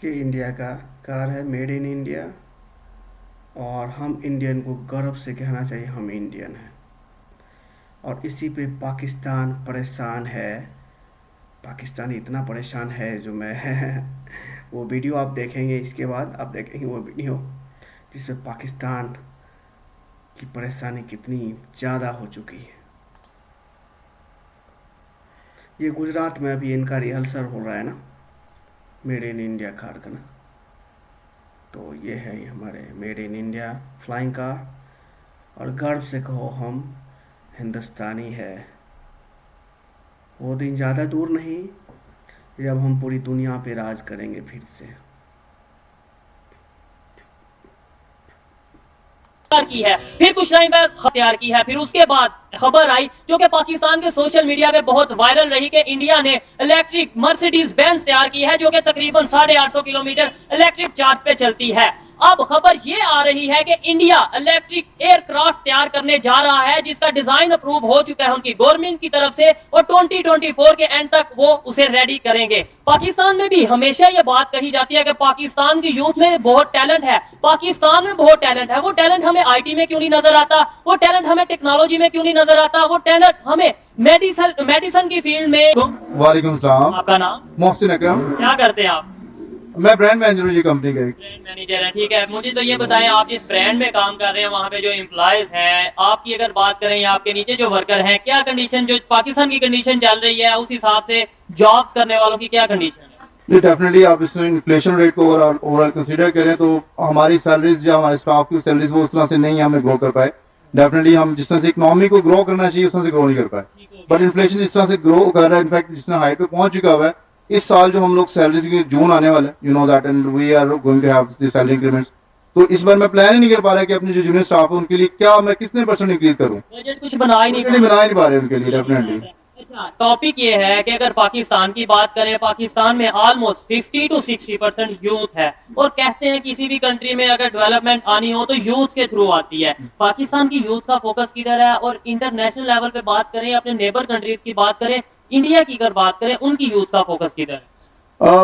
ये इंडिया का कार है, मेड इन इंडिया। और हम इंडियन को गर्व से कहना चाहिए हम इंडियन हैं। और इसी पे पाकिस्तान परेशान है। पाकिस्तान इतना परेशान है जो मैं वो वीडियो आप देखेंगे, इसके बाद आप देखेंगे वो वीडियो जिसमें पाकिस्तान की परेशानी कितनी ज़्यादा हो चुकी है। ये गुजरात में अभी इनका रिहर्सल हो रहा है ना, मेड इन इंडिया कार का ना। तो ये है हमारे made in India flying car. और गर्व से कहो हम हिंदुस्तानी है। वो दिन ज़्यादा दूर नहीं जब हम पूरी दुनिया पे राज करेंगे फिर से। की है, फिर कुछ टाइम बाद तैयार की है, फिर उसके बाद खबर आई जो कि पाकिस्तान के सोशल मीडिया पे बहुत वायरल रही कि इंडिया ने इलेक्ट्रिक मर्सिडीज बेंज तैयार की है जो कि तकरीबन 850 किलोमीटर इलेक्ट्रिक चार्ज पे चलती है। अब खबर ये आ रही है कि इंडिया इलेक्ट्रिक एयरक्राफ्ट तैयार करने जा रहा है जिसका डिजाइन अप्रूव हो चुका है उनकी गवर्नमेंट की तरफ से, और 2024 के एंड तक वो उसे रेडी करेंगे। पाकिस्तान में भी हमेशा ये बात कही जाती है कि पाकिस्तान की यूथ में बहुत टैलेंट है, पाकिस्तान में बहुत टैलेंट है। वो टैलेंट हमें आईटी में क्यों नहीं नजर आता, वो टैलेंट हमें टेक्नोलॉजी में क्यों नहीं नजर आता, वो टैलेंट हमें मेडिसिन की फील्ड में। वालेकुम सलाम। आपका नाम? मोहसिन अकरम। क्या करते हैं आप? मैं ब्रांड मैनेजर हूँ जी कंपनी का। ब्रांड मैनेजर है, ठीक है। मुझे तो ये बताएं, आप जिस ब्रांड में काम कर रहे हैं वहाँ पे जो एम्प्लॉयज हैं, आपकी अगर बात करें या आपके नीचे जो वर्कर हैं, क्या कंडीशन, जो पाकिस्तान की कंडीशन चल रही है उस हिसाब से जॉब्स करने वालों की क्या कंडीशन है? जी डेफिनेटली आप इसमें इन्फ्लेशन रेट को ओवरऑल कंसीडर करें तो हमारी सैलरीज या हमारे स्टाफ की सैलरीज वो उस तरह से नहीं हमें ग्रो कर पाए। डेफिनेटली हम जिस तरह से इकोनॉमी को ग्रो करना चाहिए उस तरह से ग्रो नहीं कर पाए। बट इन्फ्लेशन जिस तरह से ग्रो कर रहा है, इनफैक्ट जिस तरह हाइट पे पहुंच चुका हुआ है, इस साल जो हम लोग सैलरीज की जून आने वाला है, you know that, and we are going to have the salary increments. तो इस बार मैं प्लान ही नहीं कर पा रहा कि अपने जो जूनियर स्टाफ है उनके लिए क्या मैं कितने परसेंट इंक्रीज करूँ। बजट कुछ बना ही नहीं बना ही नहीं पा रहे उनके लिए डेफिनेटली। अच्छा, टॉपिक ये है कि अगर पाकिस्तान की बात करें, पाकिस्तान में ऑलमोस्ट 50 to 60% यूथ है, और कहते हैं किसी भी कंट्री में अगर डेवलपमेंट आनी हो तो यूथ के थ्रू आती है। पाकिस्तान की यूथ का फोकस किधर है? और इंटरनेशनल लेवल पे बात करें, अपने नेबर कंट्रीज की बात करें, इंडिया की अगर बात करें, उनकी यूथ का फोकस किधर है?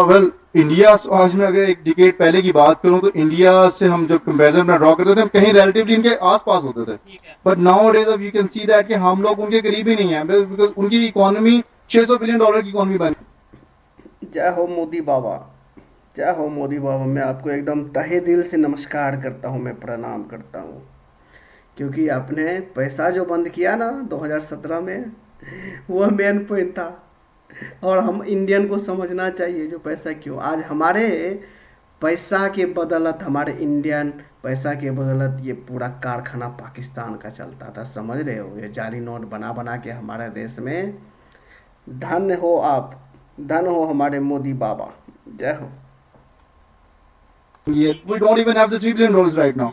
वेल इंडिया आज में अगर एक डिकेड पहले की बात करूं तो इंडिया से हम जब कंपैरिजन में ड्रॉ करते थे हम कहीं रिलेटिवली इनके आसपास होते थे। But now days of you can see that कि हम लोग उनके करीब ही नहीं है, बिकॉज उनकी इकोनॉमी $600 बिलियन की इकोनॉमी बनी। जय हो मोदी बाबा, जय हो मोदी बाबा। मैं आपको एकदम तहे दिल से नमस्कार करता हूँ, मैं प्रणाम करता हूँ। क्योंकि आपने पैसा जो बंद किया ना 2017 में, वो मेन पॉइंट था। और हम इंडियन को समझना चाहिए जो पैसा क्यों आज हमारे पैसा के बदौलत, हमारे इंडियन पैसा के बदौलत ये पूरा कारखाना पाकिस्तान का चलता था। समझ रहे हो? ये जाली नोट बना बना के हमारे देश में। धन्य हो आप, धन्य हो हमारे मोदी बाबा, जय हो। ये we don't even have the $3 billion right now.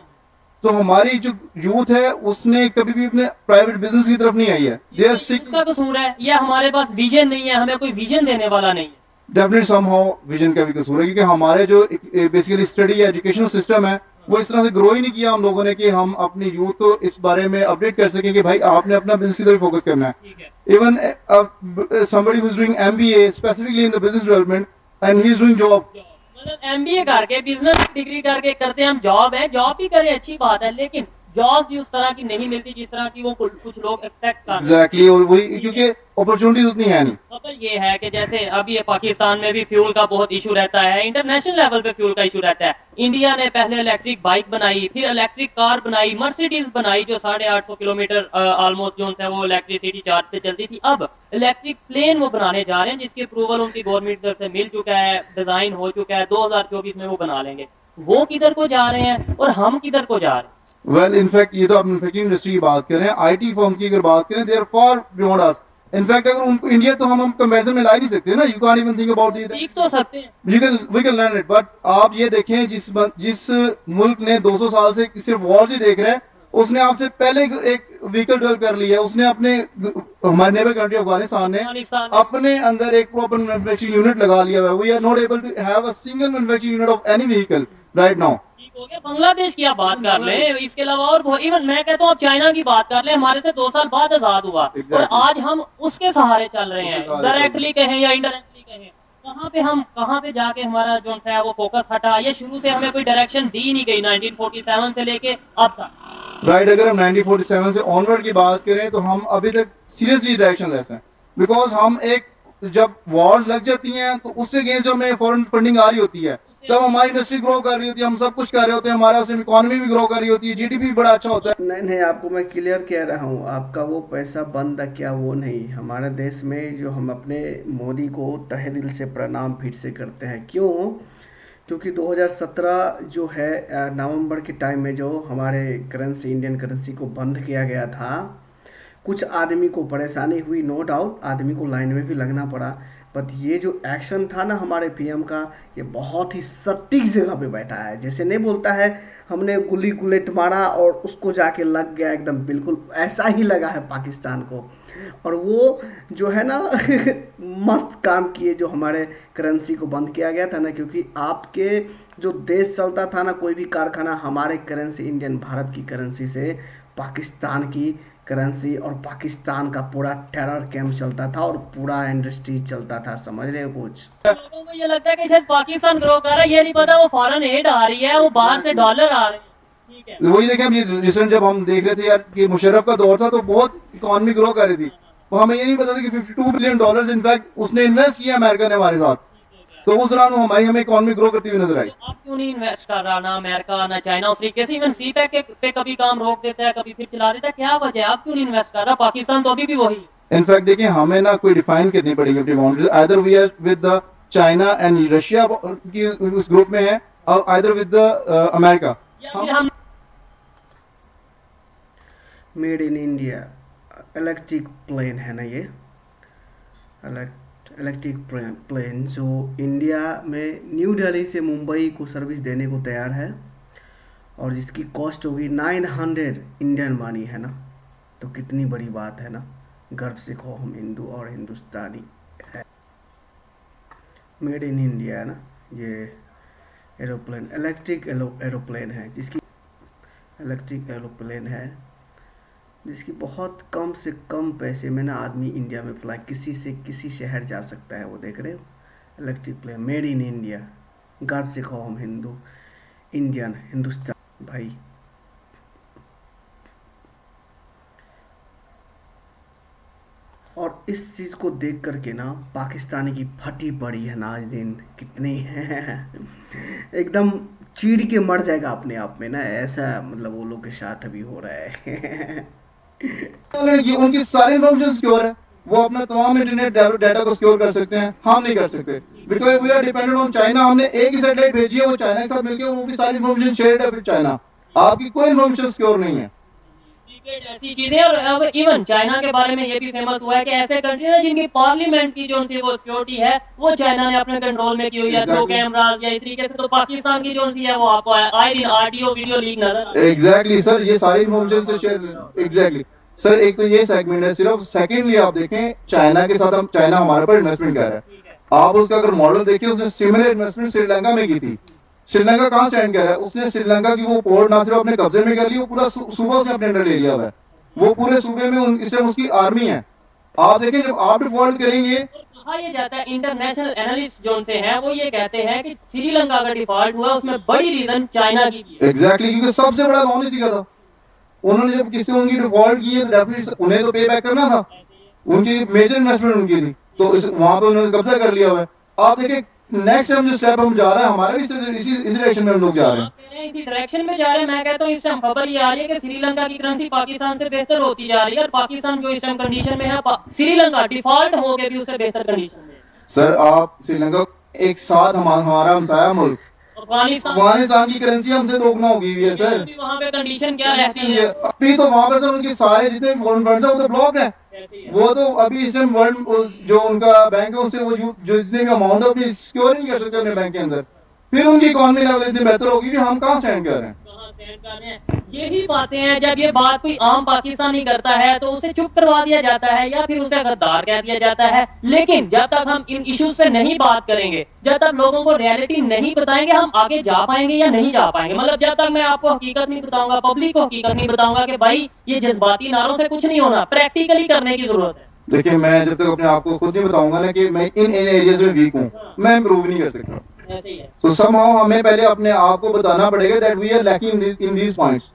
तो हमारी जो यूथ है उसने कभी भी अपने प्राइवेट बिजनेस की तरफ नहीं आई है। They are sick. इसका कसूर है या हमारे पास विजन नहीं है, हमें कोई विजन देने वाला नहीं है? डेफिनेटली समहाउ विजन का भी कसूर है, क्योंकि हमारे जो बेसिकली स्टडी एजुकेशन सिस्टम है वो इस तरह से ग्रो ही नहीं किया हम लोगों ने कि हम अपनी यूथ को इस बारे में अपडेट कर सकें कि भाई आपने अपना बिजनेस की तरफ फोकस करना है। Even somebody who's doing MBA specifically in the business development and he's doing job। मतलब एमबीए करके, बिजनेस डिग्री करके करते हैं हम जॉब है, जॉब भी करें अच्छी बात है, लेकिन जॉब भी उस तरह की नहीं मिलती जिस तरह की वो कुछ लोग एक्सपेक्ट कर रहे हैं। एग्जैक्टली, और वही क्योंकि अपॉर्चुनिटीज उतनी है नहीं। खबर ये है कि जैसे अभी ये पाकिस्तान में भी फ्यूल का बहुत इशू रहता है, इंटरनेशनल लेवल पे फ्यूल का इशू रहता है। इंडिया ने पहले इलेक्ट्रिक बाइक बनाई, फिर इलेक्ट्रिक कार बनाई, मर्सिडीज बनाई जो 850 किलोमीटर ऑलमोस्ट जो है वो इलेक्ट्रिसिटी चार्ज पे चलती थी। अब इलेक्ट्रिक प्लेन वो बनाने जा रहे हैं जिसकी अप्रूवल उनकी गवर्नमेंट की तरफ से मिल चुका है, डिजाइन हो चुका है, 2024 में वो बना लेंगे। वो किधर को जा रहे हैं और हम किधर को जा रहे हैं? वेल इनफैक्ट ये तो आप मैन्युफैक्चरिंग इंडस्ट्री की बात करें, आईटी फर्म्स की अगर बात करें, they are far beyond us. In fact अगर उनको इंडिया तो हम कंपैरिजन में ला ही नहीं सकते ना। You can't even think about this. सीख तो सकते हैं, we can learn it, but आप ये देखें जिस मुल्क ने 200 साल से सिर्फ वॉर ही देख रहा है, उसने आपसे पहले एक व्हीकल डेवलप कर लिया है। उसने अपने हमारे नेबर कंट्री अफगानिस्तान ने अपने अंदर एक प्रॉपर मैन्युफैक्चरिंग यूनिट लगा लिया है। We are not able to have a single manufacturing unit of any vehicle right now. हो गया। बांग्लादेश की आप बात कर लें, इसके अलावा और इवन मैं कहता हूँ आप चाइना की बात कर लें, हमारे से 2 साल बाद आजाद हुआ और आज हम उसके सहारे चल रहे हैं, डायरेक्टली कहें या इनडायरेक्टली कहें। कहाँ पे जाके हमारा जो है वो फोकस हटा, ये शुरू से हमें कोई डायरेक्शन दी नहीं गई 1947 से लेके अब तक। राइट, अगर हम 1947 से ऑनवर्ड की बात करें तो हम अभी तक सीरियसली डायरेक्शन लेस हैं, बिकॉज हम एक जब वॉर्स लग जाती हैं तो उससे अगेंस्ट जो हमें फॉरेन फंडिंग आ रही होती है, तब हमारी इंडस्ट्री ग्रो कर रही होती है, हम सब कुछ कर रहे होते हैं, हमारा उसमें इकोनॉमी भी ग्रो कर रही होती है, जीडीपी भी बड़ा अच्छा होता है। नहीं नहीं, आपको मैं क्लियर कह रहा हूँ, आपका वो पैसा बंद है क्या, वो नहीं। हमारे देश में जो हम अपने मोदी को तहे दिल से प्रणाम फिर से करते हैं। क्यों? क्योंकि 2017 जो है नवंबर के टाइम में जो हमारे करेंसी, इंडियन करेंसी को बंद किया गया था, कुछ आदमी को परेशानी हुई, नो डाउट, आदमी को लाइन में भी लगना पड़ा। बट ये जो एक्शन था ना हमारे पीएम का, ये बहुत ही सटीक जगह पे बैठा है। जैसे नहीं बोलता है हमने गुल्ली गुलेट मारा और उसको जाके लग गया, एकदम बिल्कुल ऐसा ही लगा है पाकिस्तान को। और वो जो है ना मस्त काम किए, जो हमारे करेंसी को बंद किया गया था ना, क्योंकि आपके जो देश चलता था ना, कोई भी कारखाना हमारे करेंसी, इंडियन भारत की करेंसी से पाकिस्तान की करेंसी और पाकिस्तान का पूरा टेरर कैंप चलता था और पूरा इंडस्ट्री चलता था। समझ रहे हो कुछ? लोगों को ये लगता है कि शायद पाकिस्तान ग्रो कर रहा है, ये नहीं पता वो फॉरेन एड आ रही है, वो बाहर से डॉलर आ रहे हैं। ठीक है, वही देखें, अभी रिसेंट जब हम देख रहे थे यार कि मुशर्रफ का दौर था तो बहुत इकोनॉमी ग्रो कर रही थी, तो हमें ये नहीं पता था कि $52 बिलियन इनफैक्ट उसने इन्वेस्ट किया अमेरिका ने हमारे साथ, तो उस दौरान हमें इकोनॉमी ग्रो करती हुई नजर आई। तो अब क्यों नहीं इन्वेस्ट कर रहा ना अमेरिका ना चाइना उस तरीके से? इवन सी पैक पे कभी काम रोक देता है, कभी फिर चला देता है, क्या वजह है? अब क्यों नहीं इन्वेस्ट कर रहा? पाकिस्तान तो अभी भी वही है। इनफैक्ट देखिए, हमें ना कोई डिफाइन करनी पड़ेगी अपनी boundaries, either we are with the China and Russia की उस ग्रुप में है, और आइदर विद द अमेरिका। या फिर हम made in India electric plane है ना ये, इलेक्ट्रिक प्लेन जो इंडिया में न्यू दिल्ली से मुंबई को सर्विस देने को तैयार है, और जिसकी कॉस्ट होगी 900 इंडियन मनी, है ना। तो कितनी बड़ी बात है ना, गर्व से कहो हम हिंदू और हिंदुस्तानी है। मेड इन इंडिया है ना ये एरोप्लेन, इलेक्ट्रिक एरोप्लेन है, जिसकी इलेक्ट्रिक एरोप्लेन है जिसकी बहुत कम से कम पैसे में ना आदमी इंडिया में फ्लाई किसी से किसी शहर जा सकता है। वो देख रहे हो, electric plane made in India, गर्व से कहो हम हिंदू, इंडियन, हिंदुस्तान भाई। और इस चीज़ को देख करके ना पाकिस्तानी की फटी पड़ी है ना आज दिन कितनी है एकदम चीड़ के मर जाएगा अपने आप में ना, ऐसा मतलब वो लोग के साथ अभी हो रहा है ये उनकी सारी इन्फॉर्मेशन सिक्योर है, वो अपना तमाम इंटरनेट डाटा को सिक्योर कर सकते हैं, हम नहीं कर सकते, because we are dependent on China. हमने एक ही सैटेलाइट भेजी है, वो चाइना के साथ मिलकर उनकी सारी इन्फॉर्मेशन शेयर है विद चाइना, आपकी कोई इन्फॉर्मेशन सिक्योर नहीं है। सीक्रेट ऐसी चीजें, और अब इवन चाइना के बारे में ये भी फेमस हुआ है कि ऐसे कंट्री है जिनकी पार्लियामेंट की जो उनकी वो सिक्योरिटी है वो चाइना ने अपने कंट्रोल में की हुई है, थ्रू कैमरास या इस तरीके से। तो पाकिस्तान की जो सी है वो आपको आए दिन ऑडियो वीडियो लीक नजर। एग्जैक्टली सर, ये सारी इन्फॉर्मेशन से शेयर, एग्जैक्टली सर, एक तो ये सेगमेंट है सिर्फ। सेकेंडली आप देखें चाइना के साथ, हम चाइना हमारे पर इन्वेस्टमेंट कर रहा है, आप उसका अगर मॉडल देखिए, उसने सिमिलर इन्वेस्टमेंट श्रीलंका में की थी। श्रीलंका कहाँ स्टैंड कर रहा है? उसने श्रीलंका की वो पोर्ट ना सिर्फ अपने कब्जे में कर ली, वो पूरा सूबा उसने अपने अंडर ले लिया हुआ है, वो पूरे सूबे में इस टाइम उसकी आर्मी है। आप देखें, जब आप डिफॉल्ट करेंगे, कहा यह जाता है, इंटरनेशनल एनालिस्ट जो से हैं वो ये कहते हैं कि श्रीलंका का डिफॉल्ट हुआ उसमें बड़ी रीजन चाइना की भी है। एग्जैक्टली, क्योंकि सबसे बड़ा लोन इसी का था। उन्होंने जब किसी उनकी डिफॉल्ट की है तो डेफिनेटली उन्हें तो पे बैक करना था, उनकी मेजर इन्वेस्टमेंट उनकी थी, तो वहां पे उन्होंने कब्जा कर लिया हुआ है। आप देखिए नेक्स्ट टाइम जो स्टेप हम जा रहे हैं, हमारा भी इसी डायरेक्शन में हम लोग जा रहे हैं, इसी डायरेक्शन में जा रहे हैं। मैं कहता हूँ इस टाइम खबर ये आ रही है कि श्रीलंका की करेंसी पाकिस्तान से बेहतर होती जा रही है, और पाकिस्तान जो इस टाइम कंडीशन में है, श्रीलंका डिफॉल्ट हो के भी उससे बेहतर कंडीशन में। सर आप श्रीलंका एक साथ हमारा हमसाया मुल्क अफगानिस्तान की करेंसी हमसे दोगुना हो गई है सर। वहाँ पे कंडीशन क्या रहती है? अभी तो वहाँ पर तो उनके सारे जितने फॉरेन फंड्स हैं वो तो ब्लॉक है, वो तो अभी इस टाइम वर्ल्ड जो उनका बैंक है उससे वो जो जितने भी अमाउंट है अपनी सिक्योर नहीं कर सकते अपने बैंक के अंदर। फिर उनकी इकोनॉमी लेवल इतनी बेहतर होगी कि हम कहाँ स्टैंड कर रहे हैं। यही बातें हैं, जब ये बात कोई आम पाकिस्तानी करता है तो उसे चुप करवा दिया जाता है या फिर उसे गद्दार कह दिया जाता है। लेकिन जब तक हम इन इश्यूज पे नहीं बात करेंगे, जब तक लोगों को रियलिटी नहीं बताएंगे, हम आगे जा पाएंगे या नहीं जा पाएंगे। मतलब जब तक मैं आपको हकीकत नहीं बताऊंगा, पब्लिक को हकीकत नहीं बताऊंगा कि भाई ये जज्बाती नारों से कुछ नहीं होना, प्रैक्टिकली करने की जरूरत है। देखिए मैं जब तक अपने आप को खुद नहीं बताऊंगा ना कि मैं इन एरियाज में वीक हूँ, मैं इम्प्रूव नहीं कर सकता। ऐसे ही है। तो समहाउ हमें पहले अपने आप को बताना पड़ेगा that we are lacking in these points,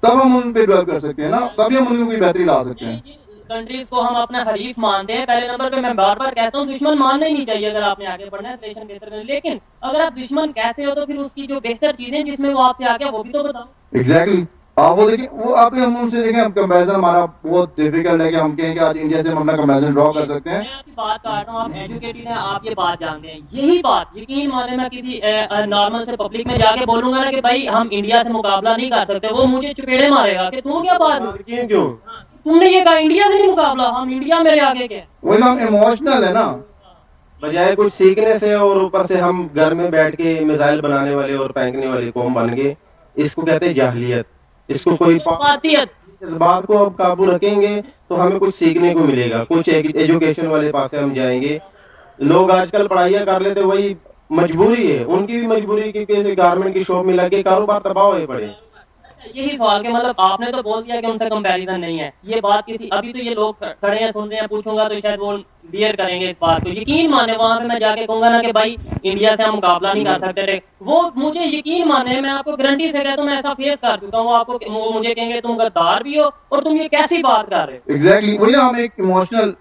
तब हम उन पे डेवलप कर सकते हैं ना, तभी हम उनमें कोई बेहतरी ला सकते हैं। कंट्रीज को हम अपना हरीफ मानते हैं, पहले नंबर पे मैं बार बार कहता हूँ दुश्मन मानना ही नहीं चाहिए अगर आपने आगे बढ़ना है, रिलेशन बेहतर करना। लेकिन अगर आप दुश्मन कहते हो तो फिर उसकी जो बेहतर चीजें जिसमें वो आपसे आगे वो भी तो बताओ। एग्जैक्टली वो देखिए, वो आप हम उनसे देखें, अब कंपैरिजन हमारा बहुत डिफिकल्ट है कि हम कहें कि आज इंडिया से हम अपना कंपैरिजन ड्रॉ कर सकते हैं। मैं आपकी बात काट रहा हूँ, आप एजुकेटेड हैं, आप ये बात जानते हैं। यही बात यकीन माने मैं किसी नॉर्मल से पब्लिक में जाके बोलूंगा ना कि भाई हम इंडिया से मुकाबला नहीं कर सकते, वो मुझे चुपेड़े मारेगा कि तू क्या बात क्यों? तुमने ये कहा इंडिया से नहीं मुकाबला, हम इंडिया मेरे आगे क्या। वही हम इमोशनल है ना, बजाय कुछ सीखने से और ऊपर से हम घर में बैठ के मिसाइल बनाने वाले और फेंकने वाले कौम बन गए। इसको कहते हैं जाहलियत। इसको कोई पातियत। इस बात को अब काबू रखेंगे तो हमें कुछ सीखने को मिलेगा, कुछ एजुकेशन वाले पास से हम जाएंगे। लोग आजकल पढ़ाइयाँ कर लेते, वही मजबूरी है, उनकी भी मजबूरी, क्योंकि गारमेंट की शॉप में लगे कारोबार तबाह हुए पड़े। यही सवाल के मतलब आपने तो बोल दिया कि उनसे कंपैरिजन नहीं है, ये बात की थी। अभी तो ये लोग खड़े हैं सुन रहे हैं, पूछूंगा तो शायद वो बियर करेंगे इस बात को। यकीन माने वहां पे मैं जाके कहूंगा ना कि भाई इंडिया से हम मुकाबला नहीं कर सकते थे, वो मुझे यकीन माने, मैं आपको गारंटी से कहता हूँ, मैं ऐसा फेस कर चुका हूँ। आपको वो मुझे कहेंगे तुम गद्दार भी हो और तुम ये कैसी बात कर रहे हो। एग्जैक्टली वही ना, हम एक इमोशनल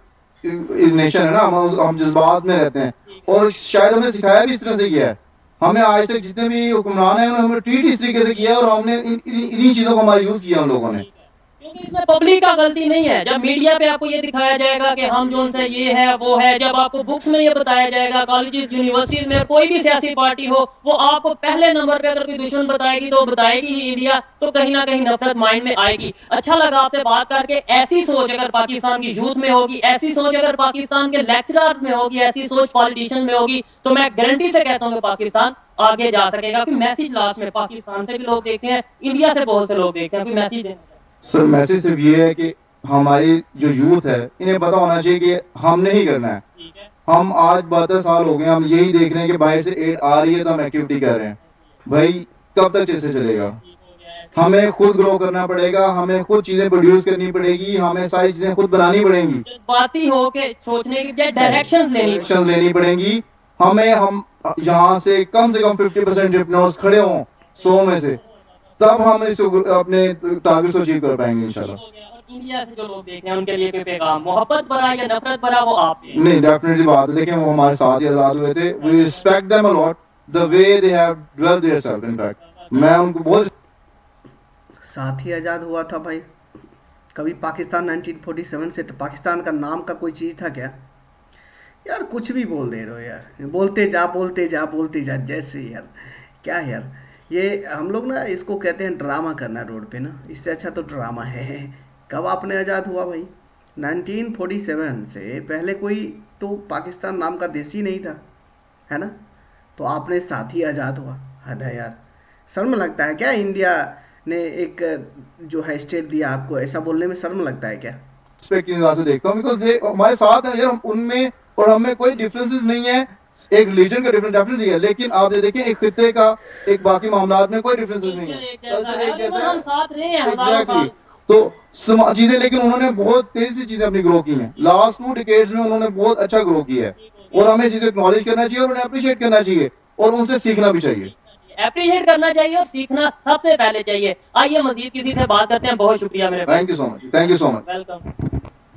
नेशन है ना, हम जज्बात में रहते हैं, और शायद हमें सिखाया भी इस तरह से किया है। हमें आज तक जितने भी हुक्मरान हैं उन्होंने हमें ट्रीट इस तरीके से किया है, और हमने इन्हीं चीजों को हमारा यूज किया उन लोगों ने। क्योंकि इसमें पब्लिक का गलती नहीं है। जब मीडिया पे आपको ये दिखाया जाएगा कि हम जो उनसे ये है वो है, जब आपको बुक्स में ये बताया जाएगा, कॉलेजेस यूनिवर्सिटीज में कोई भी सियासी पार्टी हो, वो आपको पहले नंबर पे अगर कोई दुश्मन बताएगी तो बताएगी ही इंडिया, तो कहीं ना कहीं नफरत माइंड में आएगी। अच्छा लगा आपसे बात करके। ऐसी सोच अगर पाकिस्तान की यूथ में होगी, ऐसी सोच अगर पाकिस्तान के लेक्चरर्स में होगी, ऐसी सोच पॉलिटिशियन में होगी, तो मैं गारंटी से कहता हूँ कि पाकिस्तान आगे जा सकेगा। क्योंकि मैसेज लास्ट में पाकिस्तान से भी लोग देखते हैं, इंडिया से बहुत से लोग देखते हैं, कोई मैसेज देना। सर मैसेज सिर्फ ये है कि हमारी जो यूथ है इन्हें पता होना चाहिए कि हम नहीं करना है। हम आज 72 साल हो गए, हम यही देख रहे हैं कि बाहर से एड आ रही है तो हम एक्टिविटी कर रहे हैं। भाई कब तक चैसे चलेगा? हमें खुद ग्रो करना पड़ेगा, हमें खुद चीजें प्रोड्यूस करनी पड़ेगी, हमें सारी चीजें खुद बनानी पड़ेंगी, बाती हो के सोचने की बजाय डायरेक्शंस लेनी पड़ेंगी। हमें हम यहाँ से कम 50% एंटरप्रेन्योर्स खड़े हों 100 में से, तब हम इस अपने टारगेट को अचीव कर पाएंगे इंशाल्लाह। इंडिया से जो लोग देख रहे हैं उनके लिए कोई पैगाम मोहब्बत भरा या नफरत भरा वो आप नहीं, डेफिनेटली बात है। देखिए वो हमारे साथ ही आजाद हुए थे, we respect them a lot the way they have dwelt theirself. In fact मैं उनको बहुत साथ ही आज़ाद हुआ था भाई। कभी पाकिस्तान 1947 से पाकिस्तान का नाम का कोई चीज़ था क्या? यार कुछ भी बोल दे रहे हो यार, बोलते जा बोलते जा बोलते जा, जैसे यार क्या यार। ये हम लोग ना इसको कहते हैं ड्रामा करना रोड पे ना, इससे अच्छा तो ड्रामा है। कब आपने आज़ाद हुआ भाई? 1947 से पहले कोई तो पाकिस्तान नाम का देश ही नहीं था, है ना? तो आपने साथ ही आज़ाद हुआ। हद है यार, शर्म लगता है क्या? इंडिया ने एक जो है स्टेट दिया आपको, ऐसा बोलने में शर्म लगता है क्या? रिस्पेक्ट की निगाह से देखता हूँ, बिकॉज दे हमारे साथ हैं यार, उनमें और हमें कोई डिफरेंसेस नहीं है। एक रिलीजन का डिफरेंस डेफिनेटली है, लेकिन आप ये देखें एक खित्ते का एक बाकी मामलात में कोई डिफरेंसेस नहीं है, कल्चर एक जैसा है। हम साथ रहे हैं हजारों साल। तो चीजें, लेकिन उन्होंने बहुत तेजी से चीजें अपनी ग्रो की हैं। लास्ट 2 डिकेड्स में उन्होंने बहुत अच्छा ग्रो किया है, और हमें चीजें एक्नॉलेज करना चाहिए और उन्हें अप्रिशिएट करना चाहिए, और उनसे सीखना भी चाहिए। अप्रिशिएट करना चाहिए और सीखना सबसे पहले चाहिए। आइए मजीद किसी से बात करते हैं। बहुत शुक्रिया मेरे। Thank you so much, thank you so much. Welcome.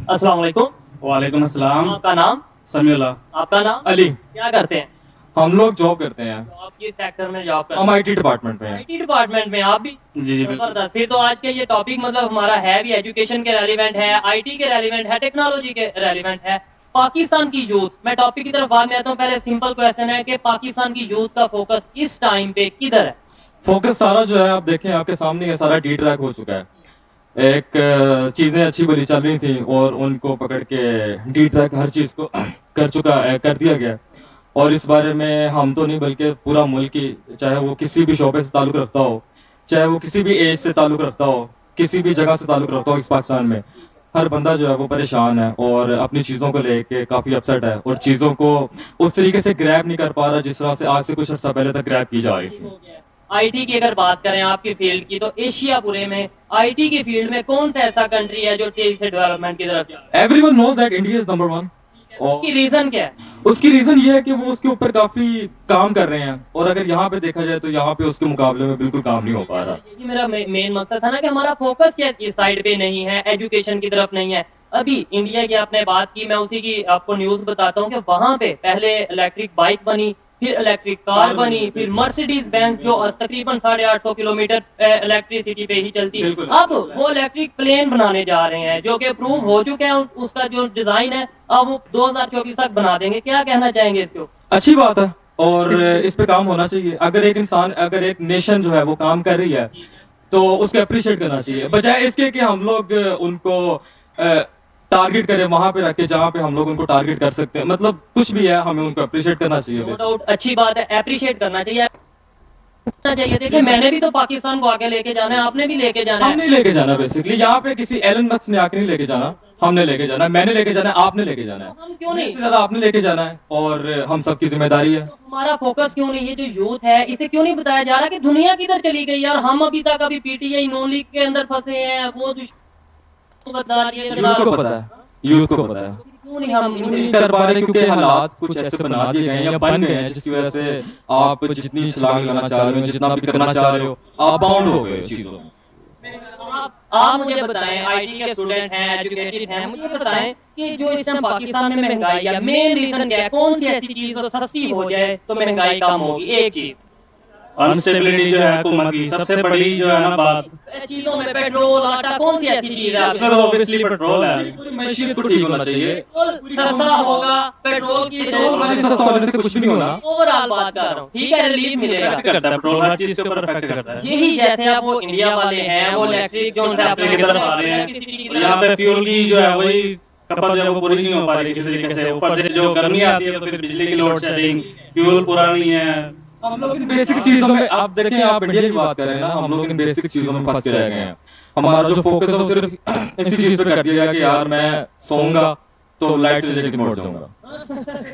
अस्सलाम वालेकुम। वालेकुम अस्सलाम। आपका नाम? समीउल्लाह। आपका नाम? अली। क्या करते हैं? हम लोग जॉब करते हैं। आप किस सेक्टर में जॉब करते हैं? हम आईटी डिपार्टमेंट में हैं। आईटी डिपार्टमेंट में आप भी? जी जी बिल्कुल। जबरदस्त। फिर तो आज के ये टॉपिक मतलब हमारा है भी एजुकेशन के रेलिवेंट है, आईटी के रेलिवेंट है, टेक्नोलॉजी के रेलिवेंट है। पाकिस्तान की यूथ, मैं टॉपिक की तरफ बाद में आता हूँ, पहले सिंपल क्वेश्चन है कि पाकिस्तान की यूथ का फोकस इस टाइम पे किधर है? फोकस सारा जो है आप देखें आपके सामने ये सारा डी ट्रैक हो चुका है। एक चीजें अच्छी भली चल रही थी और उनको पकड़ के डी ट्रैक हर चीज को कर दिया गया। और इस बारे में हम तो नहीं बल्कि पूरा मुल्क ही, चाहे वो किसी भी शोबे से ताल्लुक रखता हो, चाहे वो किसी भी एज से ताल्लुक रखता हो, किसी भी जगह से ताल्लुक रखता हो, इस पाकिस्तान में हर बंदा जो है वो परेशान है और अपनी चीज़ों को लेके काफ़ी अपसेट है और चीज़ों को उस तरीके से ग्रैब नहीं कर पा रहा जिस तरह से आज से कुछ अर्सा पहले तक ग्रैब की जा रही थी। आईटी की अगर बात करें आपकी फील्ड की, तो एशिया पूरे में आईटी की फील्ड में कौन सा ऐसा कंट्री है जो तेजी से डेवलपमेंट की तरफ जा रहा है? Everyone knows that India is number 1। उसकी रीजन क्या है? उसकी रीजन ये है कि वो उसके ऊपर काफी काम कर रहे हैं, और अगर यहाँ पे देखा जाए तो यहाँ पे उसके मुकाबले में बिल्कुल काम नहीं हो पा रहा। ये मेरा मेन मकसद था ना कि हमारा फोकस इस साइड पे नहीं है, एजुकेशन की तरफ नहीं है। अभी इंडिया की आपने बात की, मैं उसी की आपको न्यूज बताता हूँ कि वहां पे पहले इलेक्ट्रिक बाइक बनी, फिर इलेक्ट्रिक कार बनी, फिर मर्सिडीज बेंज जो तकरीबन 850 किलोमीटर इलेक्ट्रिसिटी पे ही चलती है। अब वो इलेक्ट्रिक प्लेन बनाने जा रहे हैं जो कि अप्रूव हो चुके हैं, उसका जो डिजाइन है अब वो 2024 तक बना देंगे। क्या कहना चाहेंगे इसको? अच्छी बात है, और इस पे काम होना चाहिए। अगर एक इंसान, अगर एक नेशन जो है वो काम कर रही है तो उसको अप्रिशिएट करना चाहिए, बजाय इसके कि हम लोग उनको टारगेट करें वहां पे रख के जहाँ पे हम लोग उनको टारगेट कर सकते हैं। मतलब कुछ भी है, हमें उनको अप्रिशिएट करना चाहिए। नो डाउट अच्छी बात है, अप्रिशिएट करना चाहिए। देखिए मैंने भी तो पाकिस्तान को आगे लेके जाना है, आपने भी लेके जाना है। हमने लेके जाना बेसिकली, यहाँ पे किसी एलन मस्क ने आके नहीं लेके जाना, हमने लेके जाना है, मैंने लेके जाना है, आपने लेके जाना है। हम क्यों नहीं? ज्यादा आपने लेके जाना है, और हम सबकी जिम्मेदारी है। तो हमारा फोकस क्यों नहीं? ये जो यूथ है इसे क्यों नहीं बताया जा रहा कि दुनिया किधर चली गई यार? हम अभी तक अभी पीटीआई नॉन लीग के अंदर फंसे हैं, वो यूथ को पता है, यूथ को पता है, क्यों नहीं हम नहीं कर पा रहे क्योंकि हालात कुछ ऐसे बना दिए गए हैं या बन गए हैं जिसकी वजह से आप जितनी छलांग लगाना चाह रहे हो, जितना भी करना चाह रहे हो, आप बाउंड हो गए चीजों में। आप मुझे बताएं, आईटी के स्टूडेंट हैं, एजुकेटेड हैं, मुझे बताएं कि जो इस टाइम पाकिस्तान में महंगाई है, मेन रीजन क्या है? कौन सी ऐसी चीज जो सस्ती हो जाए तो महंगाई कम होगी? एक चीज अनस्टेबिलिटी जो है हुकूमत की सबसे बड़ी जो है ना बात, चीजों में पेट्रोल आटा कौन सी ऐसी चीज है? उसमें तो ऑब्वियसली पेट्रोल है। मैशियत को ठीक होना चाहिए, पेट्रोल सस्ता होगा, पेट्रोल की सस्ता होने से कुछ भी नहीं होना। ओवरऑल बात कर रहा हूँ, ठीक है, रिलीफ मिलेगा। इफेक्ट करता है पेट्रोल, हर चीज के ऊपर इफेक्ट करता है। यही जैसे आप वो इंडिया वाले हैं, वो इलेक्ट्रिक जो अपने की तरफ आ रहे हैं, यहाँ पे फ्यूल की जो है वही खपत जो है वो पूरी नहीं हो पा रही किसी तरीके से। ऊपर से जो गर्मी आती है तो फिर बिजली की लोड शेडिंग, फ्यूल पूरा नहीं है। हम लोग इन बेसिक चीजों में, आप देखें, आप इंडिया की बात करें ना, हम लोग इन बेसिक चीजों में फंस के रह गए हैं। हमारा जो फोकस है वो सिर्फ इसी चीज पे कर दिया गया कि यार मैं सोऊंगा तो लाइट चले जाएगी, उठ जाऊंगा,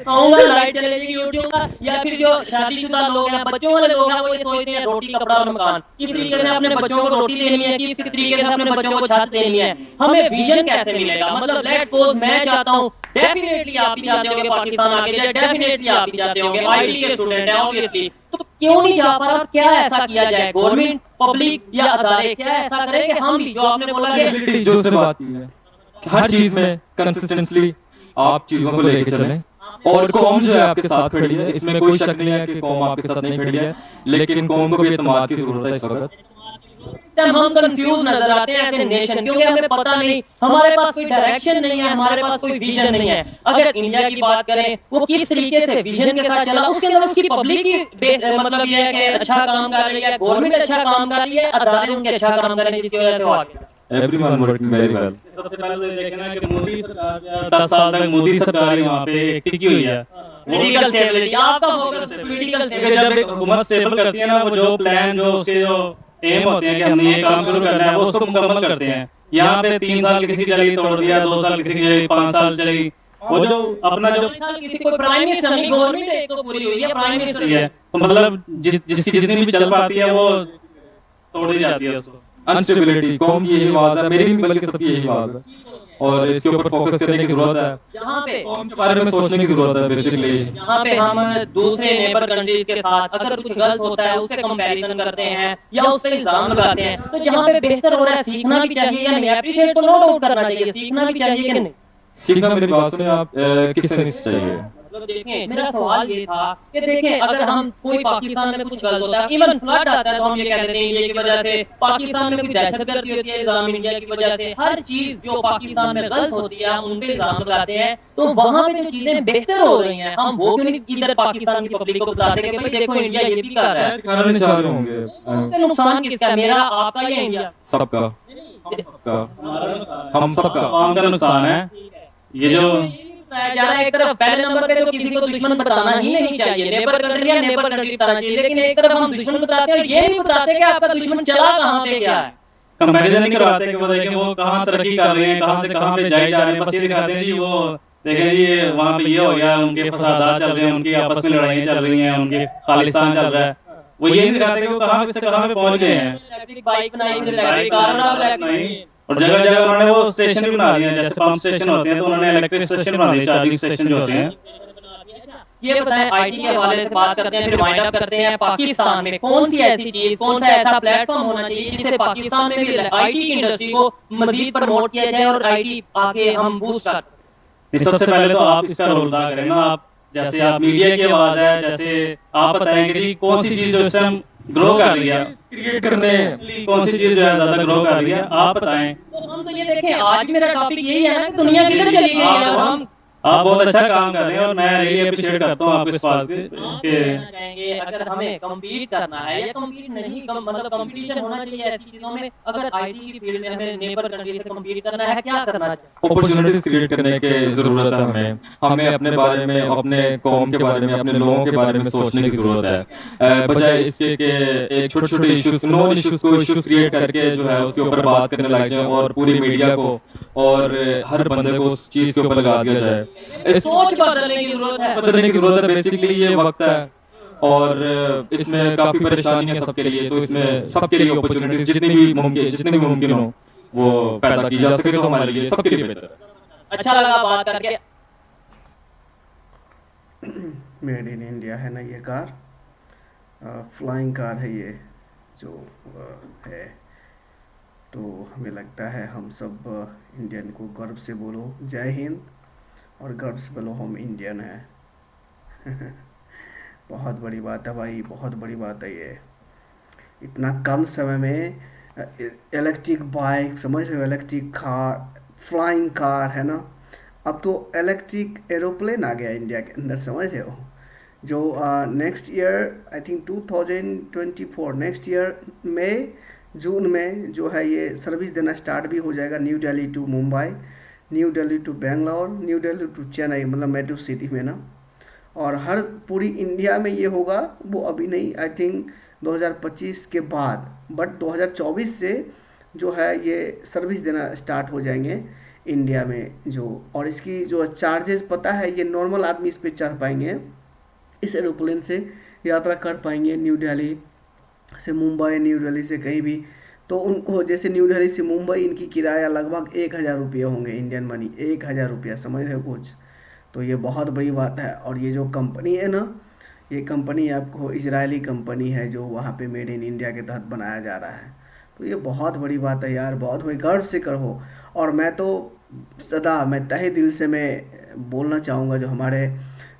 सोऊंगा लाइट चले जाएगी, उठ जाऊंगा। या फिर जो शादीशुदा लोग हैं, बच्चों वाले लोग हैं, वो ये सोचते हैं रोटी कपड़ा और मकान, किस तरीके से अपने बच्चों को रोटी देनी है, किस तरीके से अपने बच्चों को छत देनी है। हमें विजन कैसे मिलेगा? मतलब लेट्स सपोज मैं चाहता हूँ, डेफिनेटली आप भी चाहते होंगे पाकिस्तान आगे जाए, डेफिनेटली आप भी चाहते होंगे, आईटी के स्टूडेंट हैं ऑब्वियसली, तो क्यों नहीं जा पा रहा? और क्या ऐसा किया जाए, गवर्नमेंट, पब्लिक या अदारे क्या ऐसा करें कि हम भी, जो आपने बोला कि जो उसने बात की है, हर चीज में कंसिस्टेंटली आप चीजों को लेके चलें, और कौम जो है आपके साथ खड़ी है, इसमें कोई शक नहीं है कि कौम आपके साथ नहीं खड़ी है, लेकिन कौम को भी एतमाद की जरूरत है इस वक्त। हम कंफ्यूज नजर आते हैं एज ए नेशन, क्योंकि हमें पता नहीं, हमारे पास कोई डायरेक्शन नहीं है, हमारे पास कोई विजन नहीं है। अगर इंडिया की बात करें, वो किस तरीके से विजन के साथ चला, उसके अंदर उसकी पब्लिक की मतलब ये है कि अच्छा काम कर रही है, गवर्नमेंट अच्छा काम कर रही है, अदारे उनके अच्छा काम कर रहे हैं, जिसकी वजह से वो आगे। Everyone working very well. सबसे पहले तो देखें ना कि मोदी सरकार 10 साल तक मोदी सरकार ही वहाँ पे टिकी हुई है। पॉलिटिकल स्टेबिलिटी, आपका फोकस पॉलिटिकल क्योंकि जब एक हुकूमत स्टेबल करती है ना, वो जो प्लान, जो उसके जो एम होते हैं कि हमने ये काम शुरू करना है, वो उसको मुकम्मल करते हैं। यहाँ पे 3 साल किसी की चली तोड़ दिया, 2 साल किसी की चली, 5 साल चली, वो जो अपना जो किसी को प्राइम मिनिस्टर नहीं, गवर्नमेंट एक तो पूरी हुई है, प्राइम मिनिस्टर है, तो मतलब जिसकी जितनी भी चल पाती है वो तोड़ दी जाती है उसको। अनस्टेबिलिटी कौम की यही आवाज है, मेरी भी बल्कि सबकी यही आवाज है, और इसके ऊपर फोकस करने की जरूरत है। यहाँ पे कौम के बारे में सोचने की जरूरत है बेसिकली। यहाँ पे हम दूसरे नेबर कंट्रीज के साथ अगर कुछ गलत होता है उससे कंपैरिजन करते हैं या उस पर इल्जाम लगाते हैं, तो जहाँ पे बेहतर हो रहा है सीखना भी चाहिए या नहीं? अप्रिशिएट तो नो डाउट करना चाहिए, सीखना भी चाहिए कि नहीं? सीखना, मेरी बात सुने आप, किससे नहीं चाहिए। मतलब देखें, मेरा सवाल ये था कि देखें, अगर हम कोई पाकिस्तान में कुछ गलत होता है, इवन फ्लड आता है, तो हम ये कह देते हैं इंडिया की वजह से, पाकिस्तान में कोई दहशतगर्दी होती है, इल्जाम इंडिया की वजह से। हर चीज जो पाकिस्तान में गलत होती है उन पे इल्जाम लगाते हैं, तो वहां पे जो चीजें बेहतर हो रही हैं, हम वो क्यों नहीं इधर पाकिस्तान की पब्लिक को बताते कि भाई देखो इंडिया ये भी कर रहा है? खाना नहीं चाह रहे होंगे, उससे नुकसान किसका? मेरा, आपका या इंडिया? सबका, हम सबका। आम का नुकसान है ये जो जा रहा है। एक तरफ पहले नंबर पे तो किसी को दुश्मन बताना ही नहीं चाहिए, नेबर कंट्री या नेबर कंट्री बताना चाहिए, लेकिन एक तरफ हम दुश्मन बताते हैं और ये नहीं बताते कि आपका दुश्मन चला कहाँ पे गया है। कंपैरिजन नहीं करवाते कि वो देखें वो कहाँ तरक्की कर रहे हैं, कहाँ से कहाँ पे जाए जा रहे हैं, बस ये दिखाते हैं जी वो देखें जी वहाँ पे ये हो गया, उनके फसादात चल रहे हैं, उनकी आपस में लड़ाइयाँ चल रही हैं, उनके खालिस्तान चल रहा है। वो ये नहीं दिखाते कि वो कहाँ से कहाँ पे पहुंच गए हैं। इलेक्ट्रिक बाइक बनाई, फिर इलेक्ट्रिक कार बना, इलेक्ट्रिक और जगह जगह उन्होंने वो स्टेशन भी बना दिए हैं, जैसे पंप स्टेशन होते हैं तो उन्होंने इलेक्ट्रिक स्टेशन बना दिए, चार्जिंग स्टेशन जो होते हैं। ये बताएं, आईटी के हवाले से बात करते हैं, फिर वाइंड अप करते हैं। पाकिस्तान में कौन सी ऐसी चीज, कौन सा ऐसा प्लेटफॉर्म होना चाहिए जिससे पाकिस्तान में भी आईटी की इंडस्ट्री को मजीद प्रमोट किया जाए और आईटी आके हम बूस्ट कर। सबसे पहले तो आप इसका रोल अदा करें ना, आप जैसे आप मीडिया की आवाज है, जैसे आप बताएंगे जी कौन सी चीज जो इस टाइम ग्रो कर रही है, क्रिएट करने कौन सी चीज जो है ज्यादा ग्रो कर रही है, आप बताएं। तो हम तो ये देखें, आज मेरा टॉपिक यही है ना कि दुनिया किधर चली गई है। हम आप बहुत अच्छा काम कर रहे हैं और मैं रियली अप्रिशिएट करता हूँ आपको इस बात के कहेंगे अगर हमें कम्पीट करना है या कम्पीट नहीं मतलब कंपटीशन होना चाहिए ऐसी चीजों में, अगर आईटी की फील्ड में हमें नेबर कंट्री से कम्पीट करना है, क्या करना चाहिए? अपॉर्चुनिटीज क्रिएट करने की जरूरत है हमें। हमें अपने बारे में, अपने कौम के बारे में, अपने लोगों के बारे में सोचने की जरूरत है, बजाय इसके कि एक छोटे छोटे इश्यूज, नॉन इश्यूज को इश्यूज क्रिएट करके जो है उसके ऊपर बात करने लग जाए और पूरी मीडिया को और हर बंदे को उस चीज के ऊपर लगा दिया जाए। सोच बदलने की जरूरत है, बदलने की जरूरत है। बेसिकली ये वक्त है और इसमें काफी परेशानी है सबके लिए, तो इसमें सबके लिए अपॉर्चुनिटीज जितनी भी मुमकिन हो वो पैदा की जा सके तो हमारे लिए सबके लिए बेहतर है। अच्छा लगा बात करके। मेड इन इंडिया है ना ये कार, फ्लाइंग कार है ये जो है। तो हमें लगता है हम सब इंडियन को गर्व से बोलो जय हिंद, और गर्व से बोलो हम इंडियन हैं। बहुत बड़ी बात है भाई, बहुत बड़ी बात है ये। इतना कम समय में इलेक्ट्रिक बाइक, समझ रहे हो, इलेक्ट्रिक कार, फ्लाइंग कार है ना। अब तो इलेक्ट्रिक एरोप्लेन आ गया इंडिया के अंदर, समझ रहे हो, जो next year I think 2024 next year में जून में जो है ये सर्विस देना स्टार्ट भी हो जाएगा। New Delhi to Mumbai, new Delhi to Bangalore, new Delhi to Chennai, मतलब मेट्रो सिटी में ना। और हर पूरी इंडिया में ये होगा, वो अभी नहीं, आई थिंक 2025 के बाद, बट 2024 से जो है ये सर्विस देना स्टार्ट हो जाएंगे इंडिया में जो। और इसकी जो चार्जेस पता है, ये नॉर्मल आदमी इस पर चढ़ पाएंगे, इस एरोप्लेन से यात्रा कर पाएंगे न्यू दिल्ली से मुंबई, न्यू दिल्ली से कहीं भी। तो उनको जैसे न्यू दिल्ली से मुंबई इनकी किराया लगभग 1000 रुपये होंगे, इंडियन मनी 1000 रुपया, समझ रहे हो कुछ। तो ये बहुत बड़ी बात है। और ये जो कंपनी है ना, ये कंपनी आपको इजरायली कंपनी है जो वहाँ पे मेड इन इंडिया के तहत बनाया जा रहा है। तो ये बहुत बड़ी बात है यार, बहुत बड़ी, गर्व से करो। और मैं तो सदा, मैं तहे दिल से मैं बोलना चाहूँगा, जो हमारे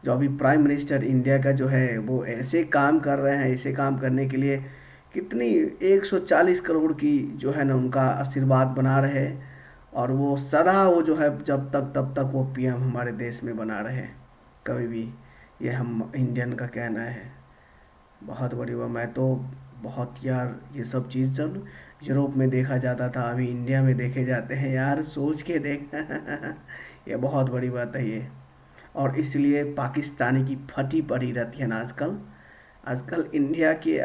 जो अभी प्राइम मिनिस्टर इंडिया का जो है वो ऐसे काम कर रहे हैं, ऐसे काम करने के लिए कितनी 140 करोड़ की जो है ना उनका आशीर्वाद बना रहे। और वो सदा वो जो है जब तक तब तक वो पीएम हमारे देश में बना रहे कभी भी, ये हम इंडियन का कहना है। बहुत बड़ी बात। मैं तो बहुत यार, ये सब चीज़ जब यूरोप में देखा जाता था, अभी इंडिया में देखे जाते हैं यार, सोच के देख। ये बहुत बड़ी बात है ये। और इसलिए पाकिस्तानी की फटी पड़ी रहती है ना आजकल, आजकल इंडिया की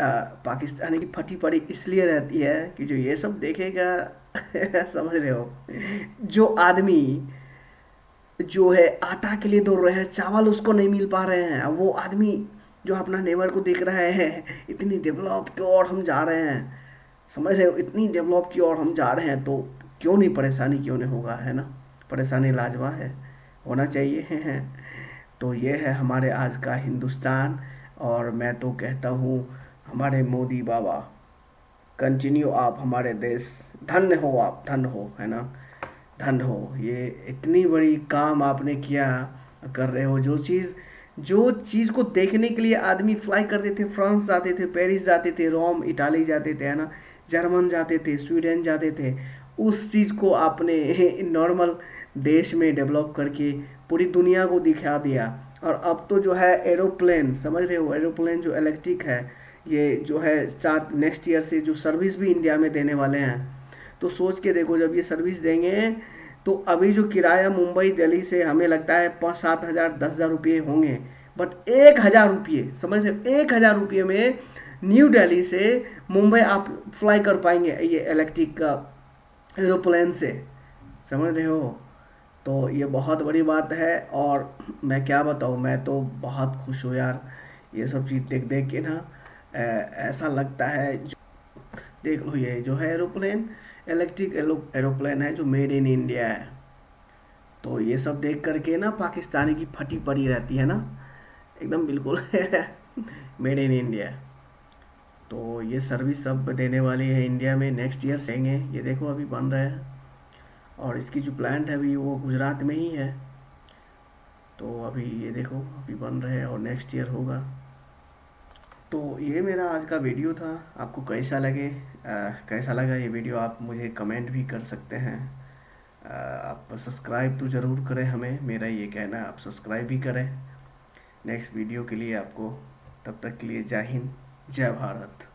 पाकिस्तानी की फटी पड़ी इसलिए रहती है कि जो ये सब देखेगा। समझ रहे हो, जो आदमी जो है आटा के लिए दौड़ रहे हैं, चावल उसको नहीं मिल पा रहे हैं, वो आदमी जो अपना नेबर को देख रहे हैं, इतनी डेवलप की ओर हम जा रहे हैं, समझ रहे हो, इतनी डेवलप की ओर हम जा रहे हैं, तो क्यों नहीं परेशानी, क्यों नहीं होगा, है ना। परेशानी लाजवाब है, होना चाहिए। तो ये है हमारे आज का हिंदुस्तान। और मैं तो कहता हूँ हमारे मोदी बाबा, कंटिन्यू आप हमारे देश, धन्य हो आप, धन्य हो, है ना, धन्य हो। ये इतनी बड़ी काम आपने किया, कर रहे हो। जो चीज़ को देखने के लिए आदमी फ्लाई करते थे, फ्रांस जाते थे, पेरिस जाते थे, रोम इटाली जाते थे, है ना, जर्मन जाते थे, स्वीडन जाते थे, उस चीज़ को आपने नॉर्मल देश में डेवलप करके पूरी दुनिया को दिखा दिया। और अब तो जो है एरोप्लेन, समझ रहे हो, एरोप्लेन जो इलेक्ट्रिक है, ये जो है स्टार्ट नेक्स्ट ईयर से जो सर्विस भी इंडिया में देने वाले हैं। तो सोच के देखो, जब ये सर्विस देंगे तो अभी जो किराया मुंबई दिल्ली से हमें लगता है 5-7 हज़ार 10,000 रुपये होंगे, बट 1,000 रुपये, समझ रहे हो, 1,000 रुपये में न्यू दिल्ली से मुंबई आप फ्लाई कर पाएंगे ये इलेक्ट्रिक का एरोप्लेन से, समझ रहे हो। तो ये बहुत बड़ी बात है। और मैं क्या बताऊँ, मैं तो बहुत खुश हूँ यार, ये सब चीज़ देख देख के ना। ऐसा लगता है देख लो, ये जो है एरोप्लेन इलेक्ट्रिक एरोप्लेन है जो मेड इन इंडिया है। तो ये सब देख करके ना पाकिस्तानी की फटी पड़ी रहती है ना, एकदम बिल्कुल मेड इन इंडिया। तो ये सर्विस सब देने वाली है इंडिया में, नेक्स्ट ईयर देंगे। ये देखो अभी बन रहा है, और इसकी जो प्लांट है अभी वो गुजरात में ही है। तो अभी ये देखो अभी बन रहे हैं और नेक्स्ट ईयर होगा। तो ये मेरा आज का वीडियो था, आपको कैसा लगा ये वीडियो आप मुझे कमेंट भी कर सकते हैं। आप सब्सक्राइब तो ज़रूर करें, हमें मेरा ये कहना है, आप सब्सक्राइब भी करें नेक्स्ट वीडियो के लिए आपको। तब तक के लिए जय हिंद, जय भारत।